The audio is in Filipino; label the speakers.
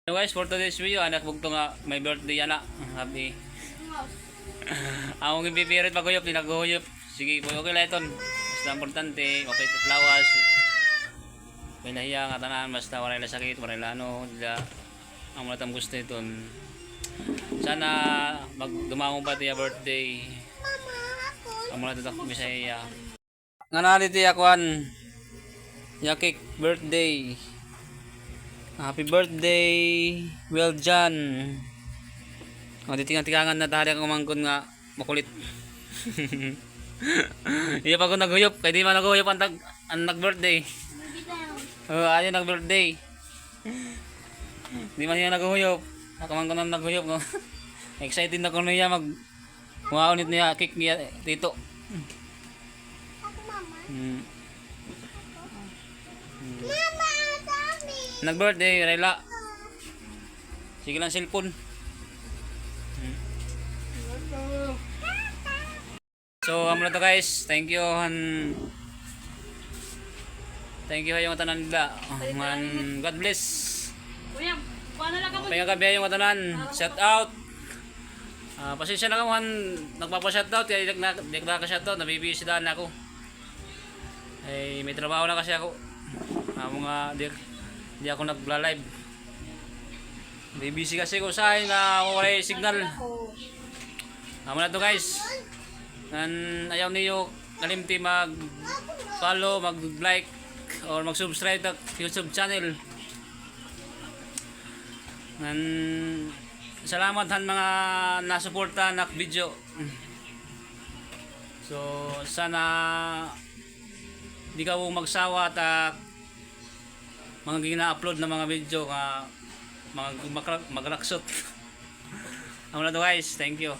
Speaker 1: So guys, for today's video, anak bugto nga may birthday anak. Happy. Ang gipipirit paguyop, dinaguyop. Sige, okay lang iton. Basta importante, okay lawas. May nahiya nga tanan, basta wala na sakit, wala na ano, dila. Ang mga gusto iton. Sana magdumamo pa tiya birthday. Ang mga tatak Bisaya. Nga narito yakuan. Yakik birthday. Happy birthday, well done. O, titingan-tikangan na tahali ang umangkon nga makulit. Iya pa ko naghuyop, kaya di man naghuyop ang nag-birthday. Ayaw nag-birthday. Di man siya naghuyop. Nakamangkon ang naghuyop. No? Excited na ko niya ulit niya, kick niya dito. Nag-birthday, Rela. Sige lang cellphone. So, amo na to guys. Thank you yung tanan nila. God bless.
Speaker 2: Kuya, paano lang ako?
Speaker 1: Kaya kabiya yung tanan. Shout out. Pasensya na kamuhan. Nagpapa-shout out. Kaya di nagpapa-shout out. Nabibisi daan ako. Ay, may trabaho na kasi ako. Mga di ako nagla-live. Busy kasi ko sa akin na wala yung signal. Amo na to guys. Ayaw niyo kalimti mag-follow, mag-like, or mag-subscribe sa YouTube channel. Salamat han mga nasuporta na video. So sana di ka magsawa at mga gina-upload na mga video mga magraksot. Amo na to guys, thank you.